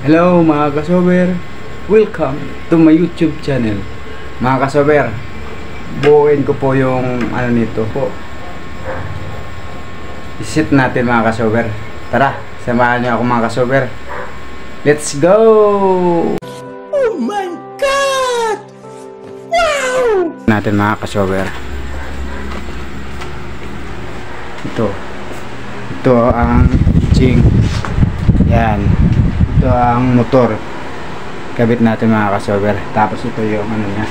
Hello mga kasober, welcome to my YouTube channel. Mga kasober, buuin ko po yung ano nito po. Isit natin mga kasober. Tara, samahan niyo ako mga kasober. Let's go! Oh my God! Wow! Natin mga kasober. Ito ang jing. Yan. Ito ang motor. Kabit natin mga kasober. Tapos ito yung ano niya,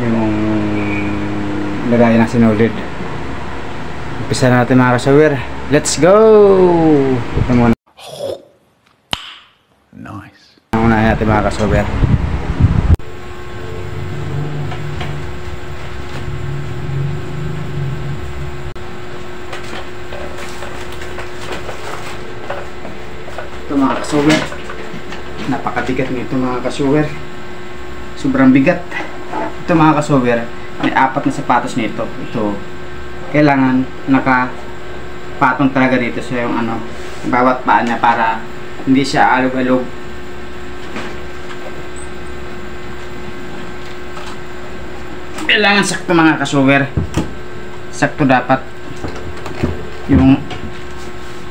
yung lagay ng sinulid. Umpisa natin mga kasober. Let's go! Ito muna. Nice. Unahin natin mga kasober. Ito mga kasuwer, napakabigat nito mga kasuwer, sobrang bigat. Ito mga kasuwer, may 4 na sapatos nito. Ito kailangan nakapatong talaga dito sa yung ano, bawat paa niya para hindi siya alog-alog. Kailangan sakto mga kasuwer, sakto dapat yung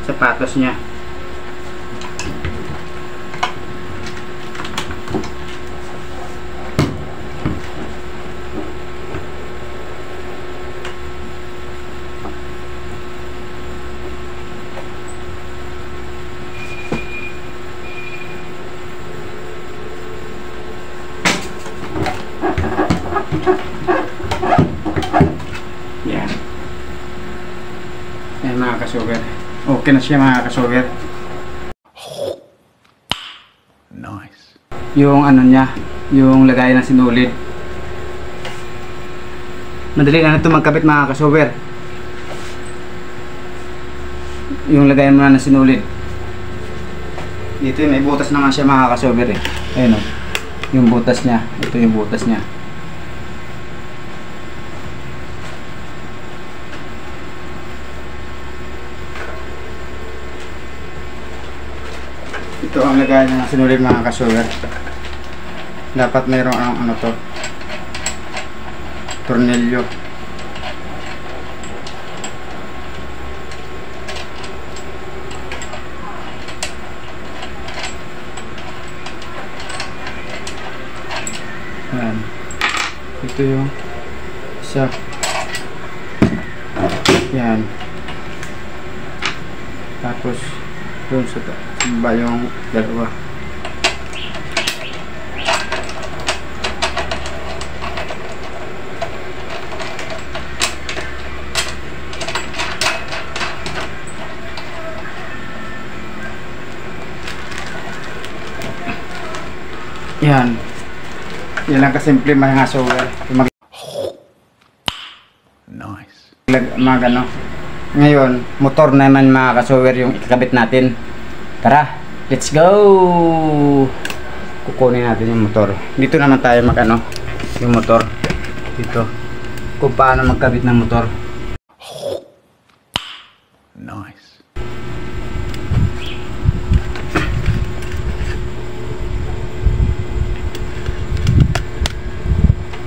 sapatos niya. Yan. Yan mga kasuwer. Okay na siya mga kasuwer. Nice. Yung ano niya, yung lagay ng sinulid. Madali na ito magkabit mga kasuwer. Yung lagay mo na ng sinulid. Dito may butas naman siya mga kasuwer eh. Ayun o. Yung butas niya. Ito yung butas niya. Ito ang lagay ng sinulid mga kasuwer. Dapat mayroong ano to, tornilyo. Yan. Ito yung isa. Yan. Tapos doon sa ba yung dalawa. Yan. Yan lang kasimple mga solar. Nice. Mga ano. Ngayon, motor naman mga kasuwer yung ikakabit natin. Tara, let's go! Kukunin natin yung motor. Dito naman tayo mag-ano, yung motor. Dito. Kung paano magkabit ng motor. Nice.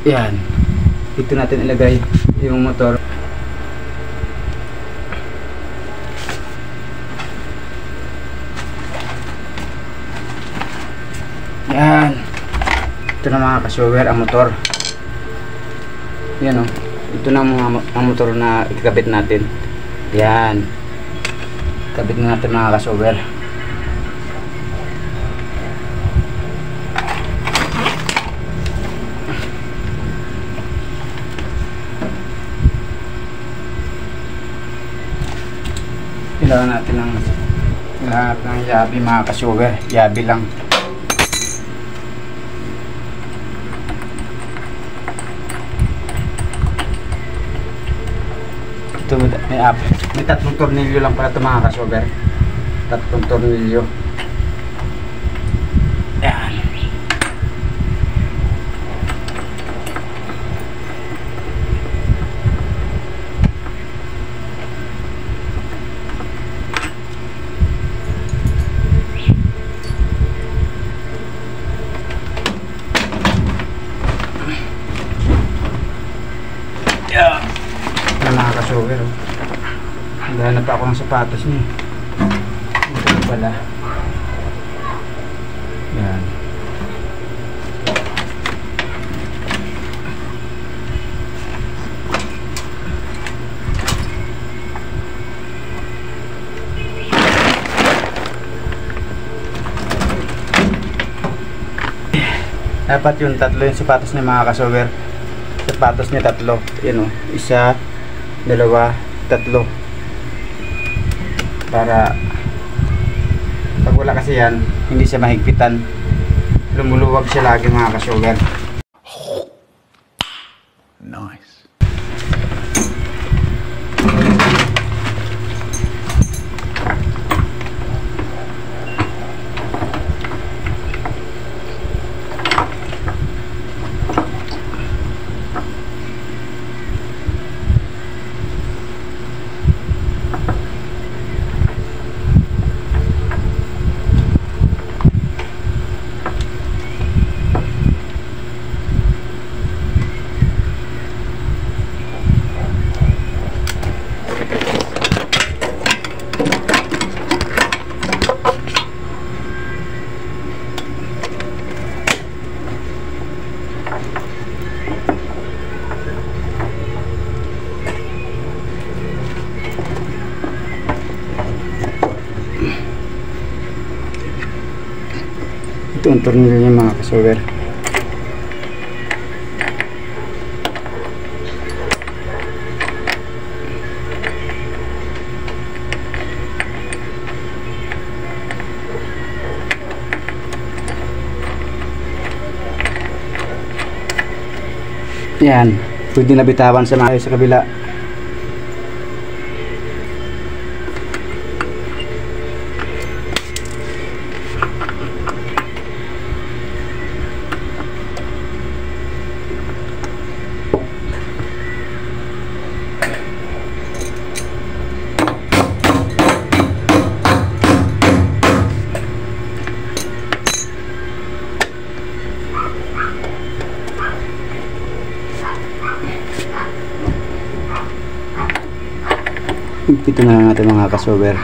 Yan. Dito natin ilagay yung motor. Yan. Ito na mga kasuwer ang motor. Yan o. Ito na ang motor na ikakabit natin. Yan. Kabit na natin mga kasuwer. Kailangan natin ng lahat ng yabi mga kasuwer. Yabi lang. Ito may 3 tornilyo lang para ito mga kasuwer. 3 tornilyo. Yan. ang sapatos niya. Ito pala. Yan. Dapat yung tatlo yung sapatos niya mga kasower. Sapatos niya tatlo. Yan o. Isa, dalawa, tatlo. Para pag wala kasi yan, hindi siya mahigpitan. Lumuluwag siya lagi mga kasower. Nice. Ito ang tornilyo niya mga kasower. Yan, pwede na bitawan sa mga sa kabila. Ito na lang natin mga kasower.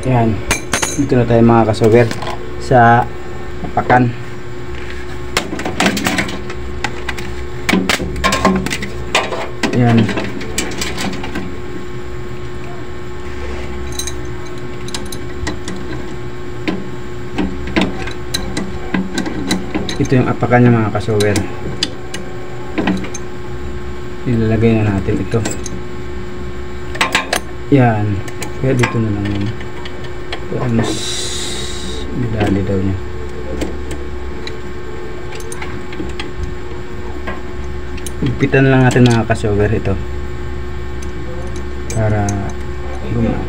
Yan, dito na tayo mga kasower sa apakan. Yan. Ito yung apakan niya mga kasower. Ilalagay na natin ito. Yan. Kaya dito na lang yun. Kaya mas midali daw niya. Ipitan lang natin mga kasower ito para gumana.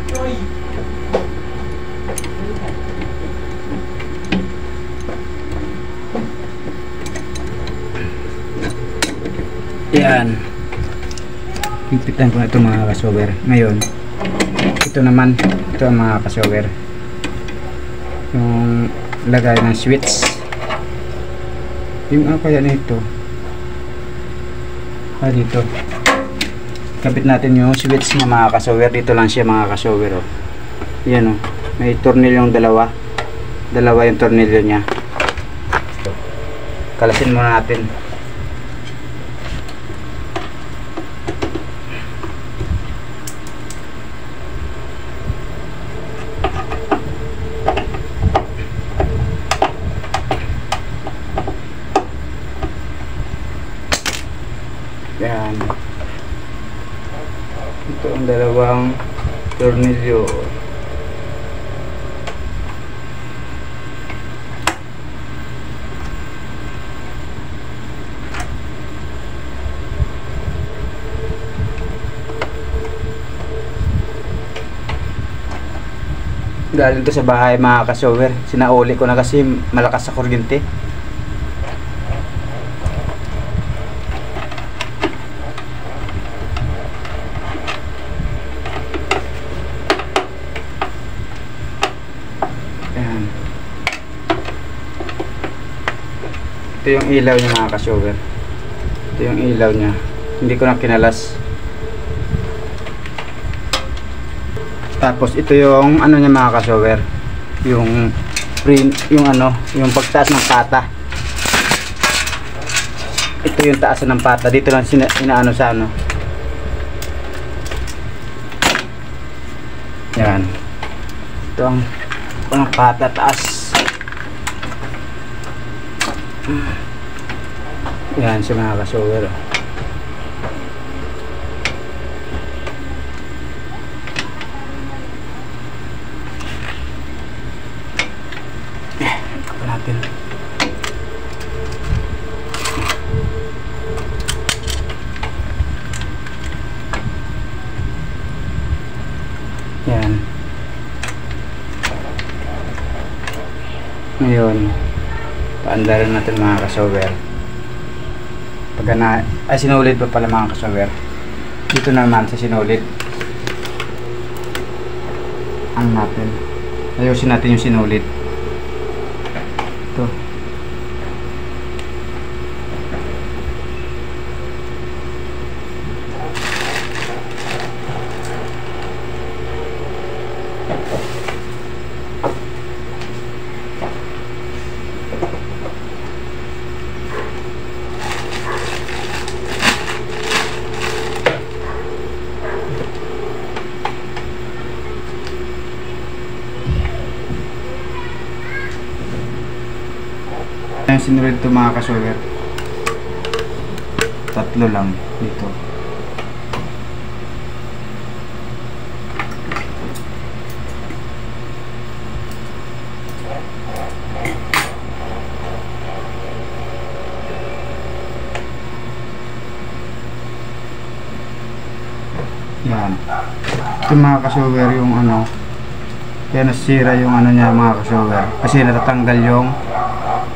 Yan. Ipitan ko na ito mga kasower. Ngayon ito naman, ito ang mga kasower, yung lagay ng switch. Yung kaya nito dito Kabit natin yung switch niya mga ka-shower. Dito lang siya mga ka-shower, oh. Yan, oh. May tornilyong dalawa yung tornilyo niya. Kalasin muna natin. Yan. Ito ang dalawang tornilyo. Galing to sa bahay mga ka-shower. Sinauli ko na kasi malakas sa kuryente. Ayan. Ito yung ilaw niya mga ka-shower. Ito yung ilaw niya. Hindi ko na kinalas. Tapos ito yung ano niya mga ka-shower, yung print, yung ano, yung pagtaas ng pata. Ito yung taas ng pata. Dito lang inaano sa ano. Yan. Ito ang pata taas. Yan si mga ka-shower, oh. Natin. Yan. Ngayon, paandarin natin mga ka-shower. Pagka na, sinulid pa pala mga ka-shower. Dito naman sa sinulid. Ang natin. Ayusin natin yung sinulid. Ito. Yung sinulid ito mga ka-shower, tatlo lang dito. Yan. Ito mga ka-shower yung ano, kaya nasira yung ano niya mga ka-shower kasi natatanggal yung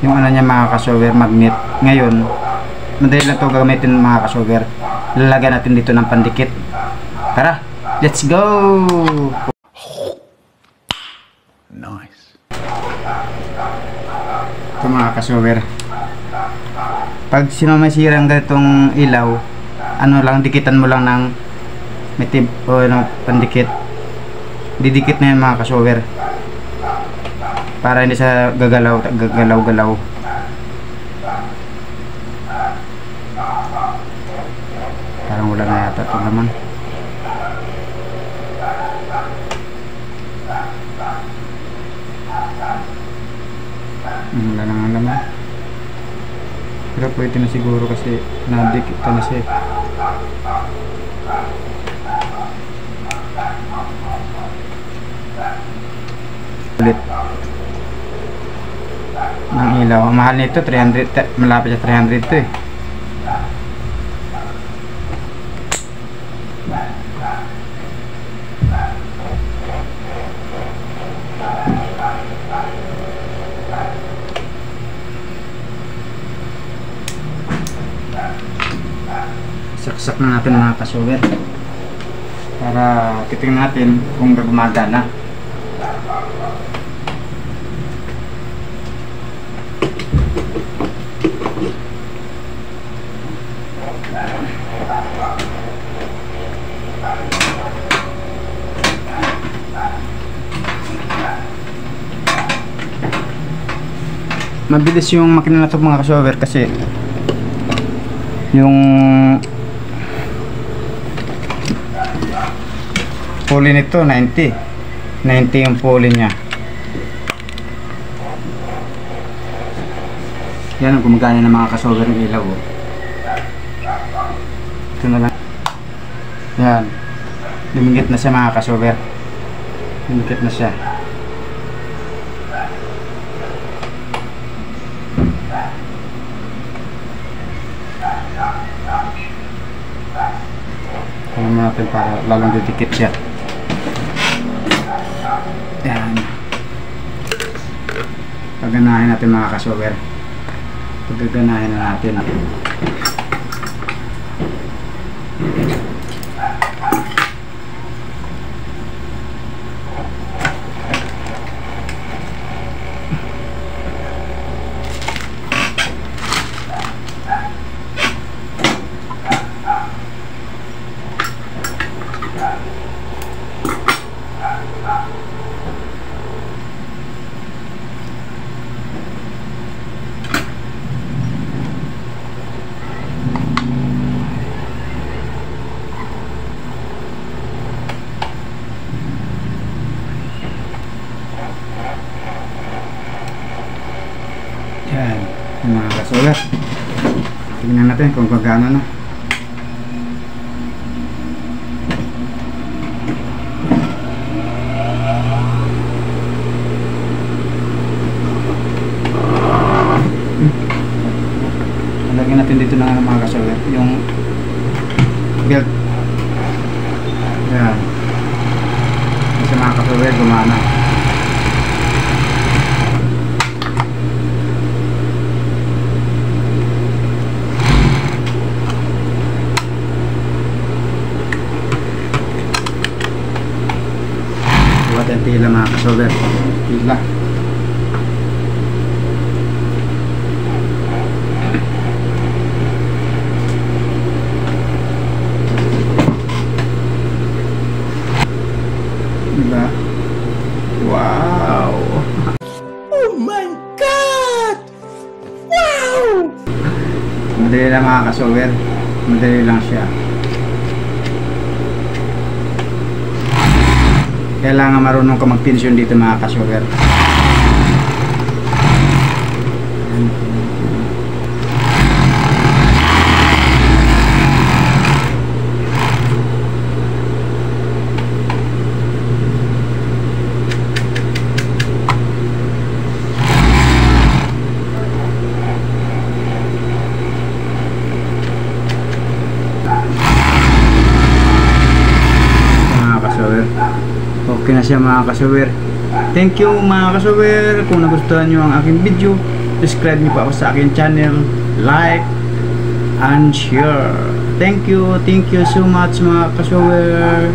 ano niya mga ka-shower, magnet. Ngayon, madali lang ito gagamitin mga ka-shower. Lalagyan natin dito ng pandikit. Tara, let's go! Nice. Ito mga ka-shower. Pag sinumasira ang ganitong ilaw, ano lang, dikitan mo lang ng metib o ano, pandikit. Didikit na yan mga ka-shower. Para hindi sa gagalaw. Parang wala na yata ito naman. Wala na nga naman. Pero pwede na siguro kasi nadikit na siya. Ulit ng ilaw. Ang mahal nito 300, malapit sa 300 to eh. Saksak na natin mga ka-shower para titingnan natin kung gumagana. mabilis yung makina na to mga ka-shower kasi yung pulley nito 90 yung pulley nya. Yan ang gumagana ng mga ka-shower ng ilaw, oh. Ito na lang. Yan, lumikit na siya mga ka-shower, lumikit na siya. Alam natin para lalong didikit siya. Yan. Paganahin natin mga ka-shower. Pagaganahin na natin. Yan, mga ka-shower. Tingnan natin kung gagana na. Lagyan natin dito na mga ka-shower yung belt. Yan. Kasi mga ka-shower gumana. Buat ang tila mga ka-shower. Tila. Diba? Wow! Oh my God! Wow! Madali lang mga ka-shower. Madali lang siya. Kailangan marunong ka mag-tension dito mga ka-shower. Okay na siya mga ka-shower. Thank you mga ka-shower. Kung nagustuhan nyo ang aking video, subscribe nyo pa ako sa aking channel, like and share. Thank you so much mga ka-shower.